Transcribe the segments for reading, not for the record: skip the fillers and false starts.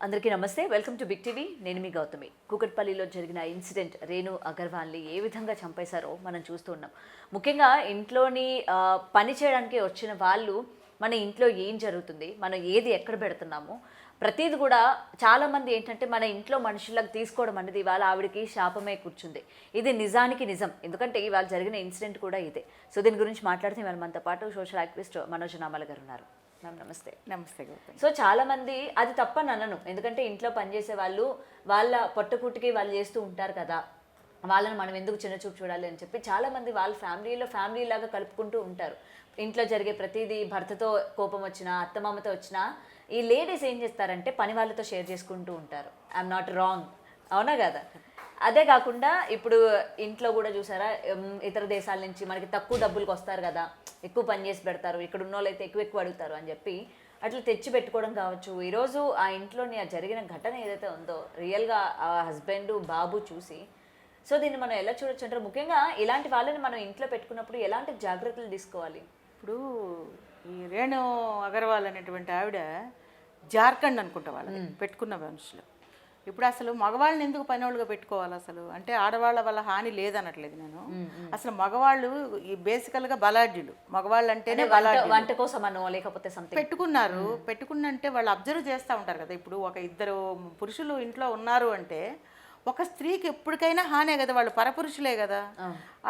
అందరికీ నమస్తే. Welcome to big TV. నేను మీ గౌతమి. కూకట్పల్లిలో జరిగిన ఇన్సిడెంట్ రేణు అగర్వాల్ని ఏ విధంగా చంపేశారో మనం చూస్తూ ఉన్నాం. ముఖ్యంగా ఇంట్లోని పని చేయడానికి వచ్చిన వాళ్ళు మన ఇంట్లో ఏం జరుగుతుంది, మనం ఏది ఎక్కడ పెడుతున్నాము, ప్రతిది కూడా చాలామంది ఏంటంటే మన ఇంట్లో మనుషులకు తీసుకోవడం అనేది ఇవాళ ఆవిడకి శాపమే కూర్చుంది. ఇది నిజానికి నిజం, ఎందుకంటే ఇవాళ జరిగిన ఇన్సిడెంట్ కూడా ఇదే. సో దీని గురించి మాట్లాడితే ఇవాళ మనతో పాటు సోషల్ యాక్టివిస్ట్ మనోజ్ నామల గారు ఉన్నారు. మ్యామ్ నమస్తే. నమస్తే. సో చాలామంది అది తప్పని అనను, ఎందుకంటే ఇంట్లో పనిచేసే వాళ్ళు వాళ్ళ పొట్టకూటికి వాళ్ళు చేస్తూ ఉంటారు కదా, వాళ్ళని మనం ఎందుకు చిన్నచూపు చూడాలి అని చెప్పి చాలామంది వాళ్ళ ఫ్యామిలీ లాగా కలుపుకుంటూ ఉంటారు. ఇంట్లో జరిగే ప్రతిదీ భర్తతో కోపం వచ్చినా అత్తమామతో వచ్చినా ఈ లేడీస్ ఏం చేస్తారంటే పని వాళ్ళతో షేర్ చేసుకుంటూ ఉంటారు. ఐఎమ్ నాట్ రాంగ్, అవునా కదా? అదే కాకుండా ఇప్పుడు ఇంట్లో కూడా చూసారా, ఇతర దేశాల నుంచి మనకి తక్కువ డబ్బులకు వస్తారు కదా, ఎక్కువ పని చేసి పెడతారు, ఇక్కడ ఉన్న వాళ్ళు అయితే ఎక్కువ అడుగుతారు అని చెప్పి అట్లా తెచ్చి పెట్టుకోవడం కావచ్చు. ఈరోజు ఆ ఇంట్లోని ఆ జరిగిన ఘటన ఏదైతే ఉందో రియల్గా ఆ హస్బెండ్ బాబు చూసి, సో దీన్ని మనం ఎలా చూడొచ్చు అంటారు? ముఖ్యంగా ఇలాంటి వాళ్ళని మనం ఇంట్లో పెట్టుకున్నప్పుడు ఎలాంటి జాగ్రత్తలు తీసుకోవాలి? ఇప్పుడు ఈ రేణు అగర్వాల్ అనేటువంటి ఆవిడ జార్ఖండ్ అనుకుంటా వాళ్ళని పెట్టుకున్న మనుషులు. ఇప్పుడు అసలు మగవాళ్ళని ఎందుకు పనివాళ్ళుగా పెట్టుకోవాలి? అసలు అంటే ఆడవాళ్ళ వల్ల హాని లేదనట్లేదు నేను. అసలు మగవాళ్ళు ఈ బేసికల్గా బలాఢ్యులు, మగవాళ్ళు అంటేనే వంట కోసం అనో లేకపోతే పెట్టుకున్నంటే వాళ్ళు అబ్జర్వ్ చేస్తూ ఉంటారు కదా. ఇప్పుడు ఒక ఇద్దరు పురుషులు ఇంట్లో ఉన్నారు అంటే ఒక స్త్రీకి ఎప్పటికైనా హానే కదా, వాళ్ళు పరపురుషులే కదా.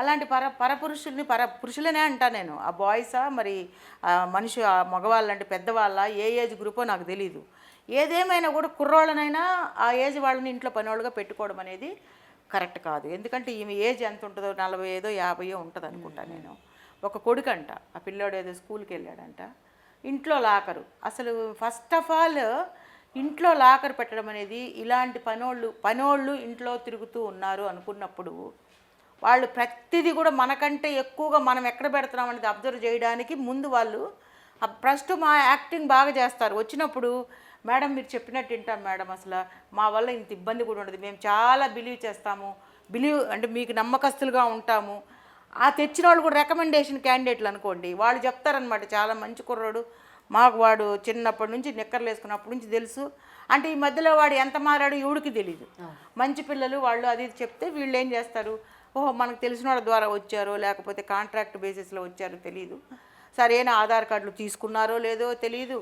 అలాంటి పరపురుషుల్ని పురుషులనే అంటా నేను. ఆ బాయ్సా మరి ఆ మగవాళ్ళంటే పెద్దవాళ్ళ ఏ ఏజ్ గ్రూపో నాకు తెలీదు. ఏదేమైనా కూడా కుర్రోళ్ళనైనా ఆ ఏజ్ వాళ్ళని ఇంట్లో పనివాళ్ళుగా పెట్టుకోవడం అనేది కరెక్ట్ కాదు. ఎందుకంటే ఈమె ఏజ్ ఎంత ఉంటుందో 40 50 ఉంటుంది అనుకుంటా నేను. ఒక కొడుకంట, ఆ పిల్లోడు ఏదో స్కూల్కి వెళ్ళాడంట. ఇంట్లో లాకరు, అసలు ఫస్ట్ ఆఫ్ ఆల్ ఇంట్లో లాకర్ పెట్టడం అనేది, ఇలాంటి పనోళ్ళు ఇంట్లో తిరుగుతూ ఉన్నారు అనుకున్నప్పుడు వాళ్ళు ప్రతిదీ కూడా మనకంటే ఎక్కువగా మనం ఎక్కడ పెడుతున్నాం అనేది అబ్జర్వ్ చేయడానికి ముందు వాళ్ళు ఫస్ట్ మా యాక్టింగ్ బాగా చేస్తారు. వచ్చినప్పుడు మేడం మీరు చెప్పినట్టు వింటాం మేడం, అసలు మా వల్ల ఇంత ఇబ్బంది కూడా ఉండదు, మేము చాలా బిలీవ్ చేస్తాము, అంటే మీకు నమ్మకస్తులుగా ఉంటాము. ఆ తెచ్చిన వాళ్ళు కూడా రికమెండేషన్ క్యాండిడేట్లు అనుకోండి, వాళ్ళు చెప్తారనమాట చాలా మంచి కుర్రాడు, మాకు వాడు చిన్నప్పటి నుంచి నిక్కర్లు వేసుకున్నప్పటి నుంచి తెలుసు. అంటే ఈ మధ్యలో వాడు ఎంత మారాడు ఈవిడికి తెలీదు. మంచి పిల్లలు వాళ్ళు అది చెప్తే వీళ్ళు ఏం చేస్తారు, ఓహో మనకు తెలిసిన వాళ్ళ ద్వారా వచ్చారో లేకపోతే కాంట్రాక్ట్ బేసిస్లో వచ్చారో తెలియదు, సరైన ఆధార్ కార్డులు తీసుకున్నారో లేదో తెలియదు,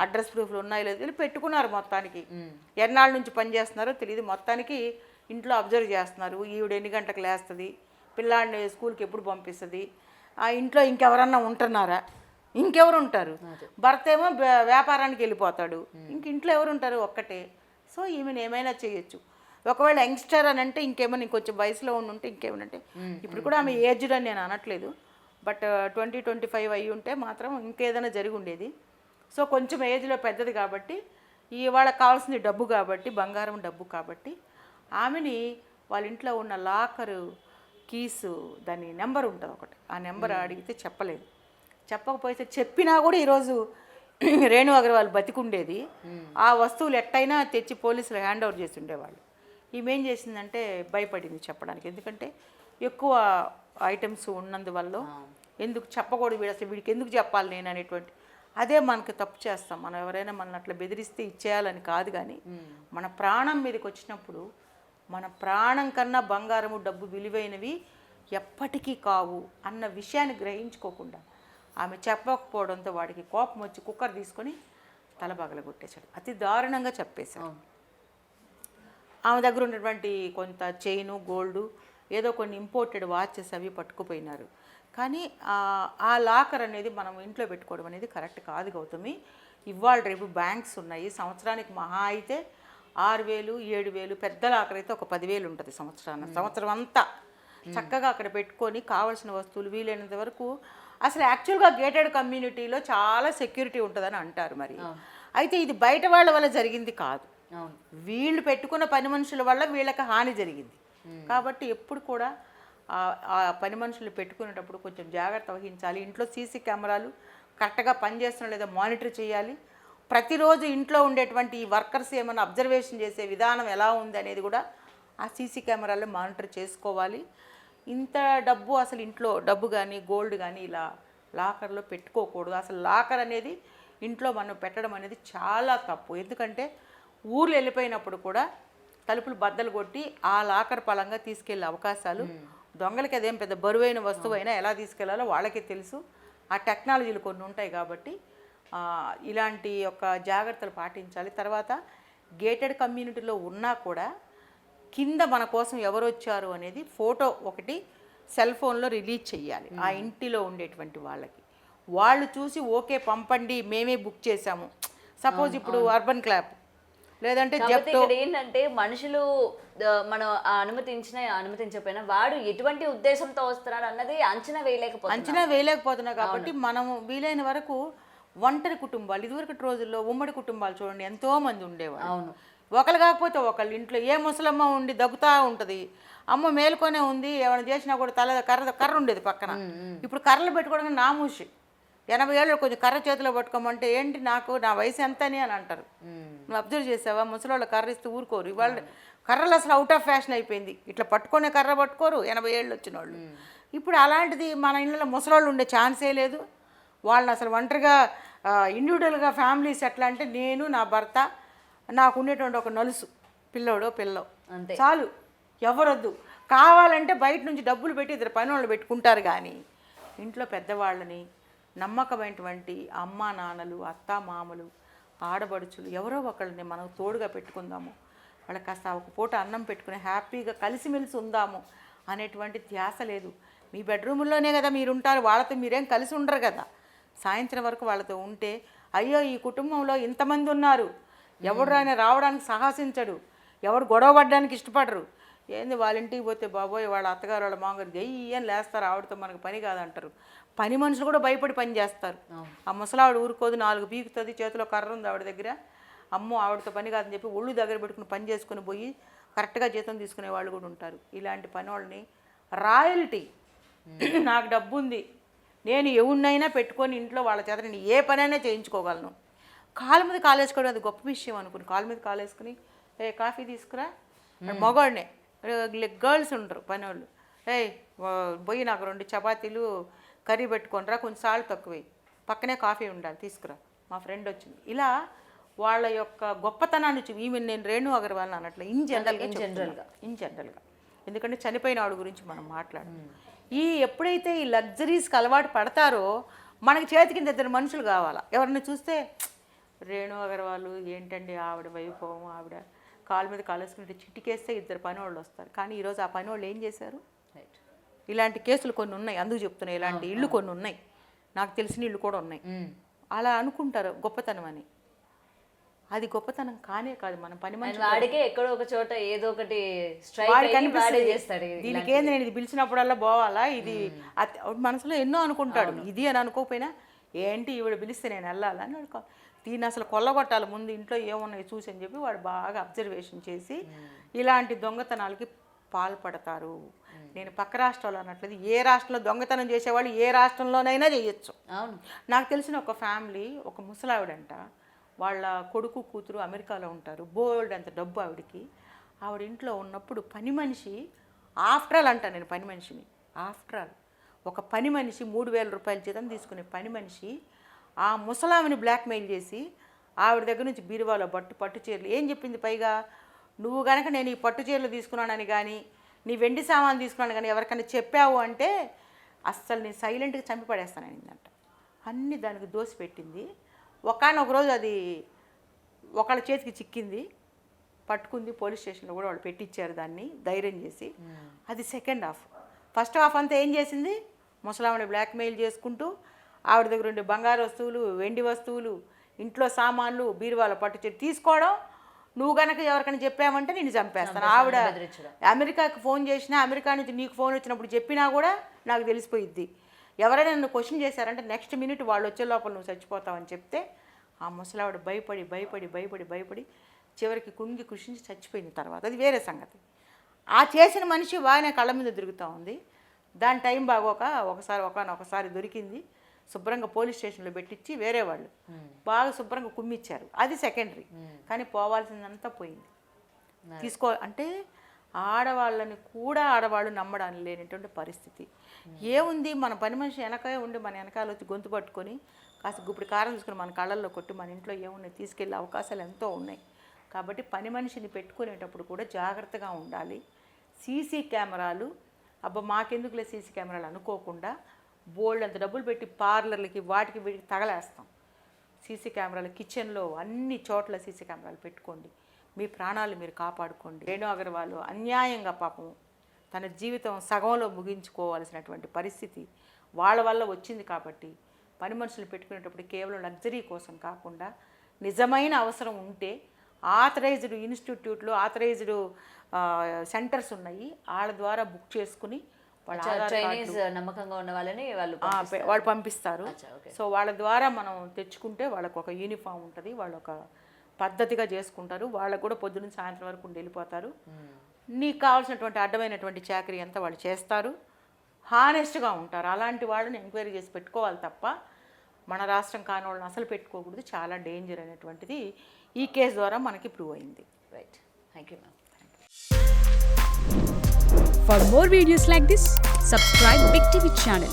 అడ్రస్ ప్రూఫ్లు ఉన్నాయో లేదో తెలియదు, పెట్టుకున్నారు. మొత్తానికి ఎన్నాళ్ళ నుంచి పనిచేస్తున్నారో తెలియదు, మొత్తానికి ఇంట్లో అబ్జర్వ్ చేస్తున్నారు. ఈవిడ ఎన్ని గంటలకు లేస్తుంది, పిల్లాడిని స్కూల్కి ఎప్పుడు పంపిస్తుంది, ఆ ఇంట్లో ఇంకెవరన్నా ఉంటున్నారా, ఇంకెవరు ఉంటారు, భర్త ఏమో వ్యాపారానికి వెళ్ళిపోతాడు, ఇంట్లో ఎవరు ఉంటారు, ఒక్కటే. సో ఈమెను ఏమైనా చేయొచ్చు. ఒకవేళ యంగ్స్టర్ అని అంటే ఇంకేమైనా ఇంకొంచెం వయసులో ఉంటే ఇంకేమనంటే, ఇప్పుడు కూడా ఆమె ఏజ్డ్ అని నేను అనట్లేదు, బట్ 20-25 అయ్యి ఉంటే మాత్రం ఇంకేదైనా జరిగి ఉండేది. సో కొంచెం ఏజ్లో పెద్దది కాబట్టి, వాళ్ళకి కావాల్సింది డబ్బు కాబట్టి, బంగారం డబ్బు కాబట్టి, ఆమెని వాళ్ళ ఇంట్లో ఉన్న లాకరు కీసు దాని నెంబర్ ఉంటుంది ఒకటి, ఆ నెంబర్ అడిగితే చెప్పలేదు. చెప్పకపోతే చెప్పినా కూడా ఈరోజు రేణు అగర్వాల్ బతికుండేది. ఆ వస్తువులు ఎట్టయినా తెచ్చి పోలీసులు హ్యాండ్ ఓవర్ చేసి ఉండేవాళ్ళు. ఈమెం చేసిందంటే భయపడింది చెప్పడానికి, ఎందుకంటే ఎక్కువ ఐటమ్స్ ఉన్నందువల్ల ఎందుకు చెప్పకూడదు, వీడికి ఎందుకు చెప్పాలి నేను అనేటువంటి అదే మనకు తప్పు చేస్తాం. మనం ఎవరైనా మనల్ని అట్లా బెదిరిస్తే ఇచ్చేయాలని కాదు, కానీ మన ప్రాణం మీదకి వచ్చినప్పుడు మన ప్రాణం కన్నా బంగారము డబ్బు విలువైనవి ఎప్పటికీ కావు అన్న విషయాన్ని గ్రహించుకోకుండా ఆమె చెప్పకపోవడంతో వాడికి కోపం వచ్చి కుక్కర్ తీసుకొని తల పగలగొట్టేశాడు. అతి దారుణంగా చెప్పేశాడు. ఆమె దగ్గర ఉన్నటువంటి కొంత చైను గోల్డు ఏదో కొన్ని ఇంపోర్టెడ్ వాచెస్ అవి పట్టుకుపోయినారు. కానీ ఆ లాకర్ అనేది మనం ఇంట్లో పెట్టుకోవడం అనేది కరెక్ట్ కాదు గౌతమి. ఇవాళ రేపు బ్యాంక్స్ ఉన్నాయి, సంవత్సరానికి మహా అయితే 6,000 7,000, పెద్ద లాకర్ అయితే ఒక 10,000 ఉంటుంది సంవత్సరం అంతా. చక్కగా అక్కడ పెట్టుకొని కావాల్సిన వస్తువులు వీలైనంత వరకు, అసలు యాక్చువల్గా గేటెడ్ కమ్యూనిటీలో చాలా సెక్యూరిటీ ఉంటుందని అంటారు. మరి అయితే ఇది బయట వాళ్ళ వల్ల జరిగింది కాదు, వీళ్ళు పెట్టుకున్న పని మనుషుల వల్ల వీళ్ళకి హాని జరిగింది. కాబట్టి ఎప్పుడు కూడా ఆ పని మనుషులు పెట్టుకునేటప్పుడు కొంచెం జాగ్రత్త వహించాలి. ఇంట్లో సీసీ కెమెరాలు కరెక్ట్గా పనిచేస్తున్నా లేదా మానిటర్ చేయాలి. ప్రతిరోజు ఇంట్లో ఉండేటువంటి ఈ వర్కర్స్ ఏమైనా అబ్జర్వేషన్ చేసే విధానం ఎలా ఉంది అనేది కూడా ఆ సీసీ కెమెరాల్లో మానిటర్ చేసుకోవాలి. ఇంత డబ్బు అసలు ఇంట్లో డబ్బు కానీ గోల్డ్ కానీ ఇలా లాకర్లో పెట్టుకోకూడదు. అసలు లాకర్ అనేది ఇంట్లో మనం పెట్టడం అనేది చాలా తప్పు. ఎందుకంటే ఊర్లు వెళ్ళిపోయినప్పుడు కూడా తలుపులు బద్దలు కొట్టి ఆ లాకర్ పలంగా తీసుకెళ్లే అవకాశాలు, దొంగలకి అదేం పెద్ద బరువైన వస్తువు అయినా ఎలా తీసుకెళ్లాలో వాళ్ళకే తెలుసు. ఆ టెక్నాలజీలు కొన్ని ఉంటాయి కాబట్టి ఇలాంటి యొక్క జాగ్రత్తలు పాటించాలి. తర్వాత గేటెడ్ కమ్యూనిటీలో ఉన్నా కూడా కింద మన కోసం ఎవరు వచ్చారు అనేది ఫోటో ఒకటి సెల్ ఫోన్లో రిలీజ్ చేయాలి ఆ ఇంటిలో ఉండేటువంటి వాళ్ళకి. వాళ్ళు చూసి ఓకే పంపండి మేమే బుక్ చేసాము. సపోజ్ ఇప్పుడు అర్బన్ క్లాప్ లేదంటే జెప్టో. ఇక్కడ ఏంటంటే మనుషులు మనం అనుమతించకపోయినా వాడు ఎటువంటి ఉద్దేశంతో వస్తున్నాడు అన్నది అంచనా వేయలేకపోతున్నాం కాబట్టి మనము వీలైన వరకు ఒంటరి కుటుంబాలు, ఇదివరకటి రోజుల్లో ఉమ్మడి కుటుంబాలు చూడండి ఎంతో మంది ఉండేవాళ్ళు. అవును. ఒకరు కాకపోతే ఒకళ్ళు ఇంట్లో ఏ ముసలమ్మ ఉండి దగ్గుతా ఉంటుంది, అమ్మ మేలుకొనే ఉంది, ఏమైనా చేసినా కూడా కర్ర ఉండేది పక్కన. ఇప్పుడు కర్రలు పెట్టుకోవడానికి నామూషి. 80 ఏళ్ళు కొంచెం కర్ర చేతిలో పట్టుకోమంటే ఏంటి నా వయసు ఎంతని అని అంటారు. నువ్వు అబ్జర్వ్ చేసావా? ముసలోళ్ళు కర్ర ఇస్తే ఊరుకోరు. ఇవాళ కర్రలు అసలు అవుట్ ఆఫ్ ఫ్యాషన్ అయిపోయింది. ఇట్లా పట్టుకునే కర్ర పట్టుకోరు 80 ఏళ్ళు వచ్చిన వాళ్ళు. ఇప్పుడు అలాంటిది మన ఇళ్ళలో ముసలోళ్ళు ఉండే ఛాన్సే లేదు. వాళ్ళని అసలు ఒంటరిగా ఇండివిజువల్గా ఫ్యామిలీస్ ఎట్లా అంటే నేను, నా భర్త, నాకు ఉండేటువంటి ఒక నలుసు పిల్లోడో పిల్లో చాలు, ఎవరొద్దు. కావాలంటే బయట నుంచి డబ్బులు పెట్టి ఇద్దరు పని వాళ్ళు పెట్టుకుంటారు. కానీ ఇంట్లో పెద్దవాళ్ళని, నమ్మకమైనటువంటి అమ్మా నాన్నలు, అత్తా మామలు, ఆడబడుచులు ఎవరో ఒకళ్ళని మనం తోడుగా పెట్టుకుందాము, వాళ్ళకి కాస్త ఒక పూట అన్నం పెట్టుకుని హ్యాపీగా కలిసిమెలిసి ఉందాము అనేటువంటి ధ్యాస లేదు. మీ బెడ్రూముల్లోనే కదా మీరు ఉంటారు, వాళ్ళతో మీరేం కలిసి ఉండరు కదా. సాయంత్రం వరకు వాళ్ళతో ఉంటే అయ్యో ఈ కుటుంబంలో ఇంతమంది ఉన్నారు, ఎవడు రావడానికి సాహసించడు, ఎవడు గొడవ పడడానికి ఇష్టపడరు. ఏంది వాళ్ళ ఇంటికి పోతే బాబోయ్ వాళ్ళ అత్తగారు వాళ్ళ మామగారు గెయ్యని లేస్తారు, ఆవిడతో మనకు పని కాదంటారు. పని మనుషులు కూడా భయపడి పని చేస్తారు. ఆ ముసలావిడ ఊరుకోదు, 4 పీకుతుంది, చేతిలో కర్ర ఉంది ఆవిడ దగ్గర, అమ్మో ఆవిడతో పని కాదని చెప్పి ఒళ్ళు దగ్గర పెట్టుకుని పని చేసుకుని పోయి కరెక్ట్గా జీతం తీసుకునే వాళ్ళు కూడా ఉంటారు. ఇలాంటి పని వాళ్ళని రాయల్టీ, నాకు డబ్బు ఉంది నేను ఎవరినైనా పెట్టుకొని ఇంట్లో వాళ్ళ చేత నేను ఏ పనైనా చేయించుకోగలను, కాలు మీద కాలేసుకోవడం అది గొప్ప విషయం అనుకుని కాలు మీద కాలేసుకుని కాఫీ తీసుకురా, మగవాడినే, గర్ల్స్ ఉండరు పని వాళ్ళు, పోయి నాకు 2 చపాతీలు కర్రీ పెట్టుకొనిరా, కొంచెం సాల్ట్ తక్కువ, పక్కనే కాఫీ ఉండాలి తీసుకురా, మా ఫ్రెండ్ వచ్చింది. ఇలా వాళ్ళ యొక్క గొప్పతనాన్ని ఈమె నేను రేణు అగర్వాల్ అన్నట్లు ఇన్ జనరల్గా ఎందుకంటే చనిపోయిన ఆవిడ గురించి మనం మాట్లాడాలి. ఎప్పుడైతే ఈ లగ్జరీస్కి అలవాటు పడతారో మనకి చేతి కింద 2 మనుషులు కావాలా. ఎవరిని చూస్తే రేణు అగర్వాల్ ఏంటండి ఆవిడ వైభవం, ఆవిడ కాలు మీద కాలేసుకుంటే చిటికేస్తే 2 పని వాళ్ళు వస్తారు. కానీ ఈరోజు ఆ పని వాళ్ళు ఏం చేశారు? ఇలాంటి కేసులు కొన్ని ఉన్నాయి, అందుకు చెప్తున్నాయి. ఇలాంటి ఇళ్ళు కొన్ని ఉన్నాయి, నాకు తెలిసిన ఇళ్ళు కూడా ఉన్నాయి. అలా అనుకుంటారు గొప్పతనం అని. అది గొప్పతనం కానే కాదు. మన పని మనిషి వాడికే ఎక్కడో ఒక చోట ఏదో ఒకటి దీనికి ఏంది నేను ఇది పిలిచినప్పుడల్లా పోవాలా, ఇది మనసులో ఎన్నో అనుకుంటాడు. ఇది అని అనుకోకపోయినా ఏంటి ఈవిడ పిలిస్తే నేను వెళ్ళాలని అనుకో. దీన్ని అసలు కొల్లగొట్టాలి ముందు, ఇంట్లో ఏమున్నాయి చూసి అని చెప్పి వాడు బాగా అబ్జర్వేషన్ చేసి ఇలాంటి దొంగతనాలకి పాల్పడతారు. నేను పక్క రాష్ట్రాలు అన్నట్లేదు, ఏ రాష్ట్రంలో దొంగతనం చేసేవాళ్ళు ఏ రాష్ట్రంలోనైనా చేయొచ్చు. నాకు తెలిసిన ఒక ఫ్యామిలీ, ఒక ముసలావిడంట, వాళ్ళ కొడుకు కూతురు అమెరికాలో ఉంటారు, బోల్డ్ అంత డబ్బు ఆవిడకి. ఆవిడ ఇంట్లో ఉన్నప్పుడు పని మనిషి, ఆఫ్టర్ ఆల్ అంట నేను పని మనిషిని, ఆఫ్టర్ ఆల్ ఒక పని మనిషి 3,000 రూపాయల జీతం తీసుకునే పని మనిషి ఆ ముసలామిని బ్లాక్మెయిల్ చేసి ఆవిడ దగ్గర నుంచి బీరువాలో పట్టు చీరలు ఏం చెప్పింది, పైగా నువ్వు కనుక నేను ఈ పట్టు చీరలు తీసుకున్నానని కానీ నీ వెండి సామాన్ తీసుకున్నాను కానీ ఎవరికైనా చెప్పావు అంటే అస్సలు నేను సైలెంట్గా చంపి పడేస్తానంట. అన్నీ దానికి దోసి పెట్టింది. ఒక రోజు అది ఒకళ్ళ చేతికి చిక్కింది, పట్టుకుంది, పోలీస్ స్టేషన్లో కూడా వాళ్ళు పెట్టించారు దాన్ని ధైర్యం చేసి. అది సెకండ్ హాఫ్. ఫస్ట్ హాఫ్ అంతా ఏం చేసింది, ముసలావిడ బ్లాక్మెయిల్ చేసుకుంటూ ఆవిడ దగ్గర ఉండే బంగారు వస్తువులు, వెండి వస్తువులు, ఇంట్లో సామాన్లు, బీరువాల పట్టు తీసుకోవడం. నువ్వు కనుక ఎవరికైనా చెప్పామంటే నేను చంపేస్తాను. ఆవిడ అమెరికాకి ఫోన్ చేసినా, అమెరికా నుంచి నీకు ఫోన్ వచ్చినప్పుడు చెప్పినా కూడా నాకు తెలిసిపోయిద్ది. ఎవరైనా నన్ను క్వశ్చన్ చేశారంటే నెక్స్ట్ మినిట్ వాళ్ళు వచ్చే లోపల నువ్వు చచ్చిపోతావని చెప్తే ఆ ముసలావిడ భయపడి చివరికి కుంగి కృషించి చచ్చిపోయిన తర్వాత అది వేరే సంగతి. ఆ చేసిన మనిషి బాగానే కళ్ళ మీద తిరుగుతూ ఉంది. దాని టైం బాగోక ఒకసారి దొరికింది, శుభ్రంగా పోలీస్ స్టేషన్లో పెట్టించి వేరే వాళ్ళు బాగా శుభ్రంగా కుమ్మిచ్చారు. అది సెకండరీ. కానీ పోవాల్సిందంతా పోయింది. అంటే ఆడవాళ్ళని కూడా ఆడవాళ్ళు నమ్మడానికి లేనటువంటి పరిస్థితి. ఏముంది, మన పని మనిషి వెనకే ఉండి మన వెనకాల వచ్చి గొంతు పట్టుకొని కాస్త గుప్పుడు కారం తీసుకుని మన కళ్ళల్లో కొట్టి మన ఇంట్లో ఏమున్నాయి తీసుకెళ్ళే అవకాశాలు ఎంతో ఉన్నాయి. కాబట్టి పని మనిషిని పెట్టుకునేటప్పుడు కూడా జాగ్రత్తగా ఉండాలి. సీసీ కెమెరాలు అబ్బా మాకెందుకులే సీసీ కెమెరాలు అనుకోకుండా బోల్డ్ అంత డబ్బులు పెట్టి పార్లర్లకి వాటికి వీటికి తగలేస్తాం. సీసీ కెమెరాలు కిచెన్లో అన్ని చోట్ల సీసీ కెమెరాలు పెట్టుకోండి. మీ ప్రాణాలు మీరు కాపాడుకోండి. రేణు అగర్వాల్ అన్యాయంగా పాపం తన జీవితం సగంలో ముగించుకోవాల్సినటువంటి పరిస్థితి వాళ్ళ వల్ల వచ్చింది. కాబట్టి పని మనుషులు పెట్టుకునేటప్పుడు కేవలం లగ్జరీ కోసం కాకుండా నిజమైన అవసరం ఉంటే ఆథరైజ్డ్ ఇన్స్టిట్యూట్లు ఆథరైజ్డ్ సెంటర్స్ ఉన్నాయి, వాళ్ళ ద్వారా బుక్ చేసుకుని వాళ్ళ ఆధార్ చైనీస్ నమ్మకంగా ఉన్న వాళ్ళని వాళ్ళు పంపిస్తారు. సో వాళ్ళ ద్వారా మనం తెచ్చుకుంటే వాళ్ళకు ఒక యూనిఫామ్ ఉంటుంది, వాళ్ళు ఒక పద్ధతిగా చేసుకుంటారు. వాళ్ళకు కూడా పొద్దున్న సాయంత్రం వరకు ఉండి వెళ్ళిపోతారు. నీకు కావాల్సినటువంటి అడ్డమైనటువంటి చాకరీ అంతా వాళ్ళు చేస్తారు, హానెస్ట్గా ఉంటారు. అలాంటి వాళ్ళని ఎంక్వైరీ చేసి పెట్టుకోవాలి తప్ప మన రాష్ట్రం కాని వాళ్ళని అసలు పెట్టుకోకూడదు. చాలా డేంజర్ అనేటువంటిది ఈ కేసు ద్వారా మనకి ప్రూవ్ అయింది. Right, thank you ma'am. For more videos like this, subscribe Big TV channel.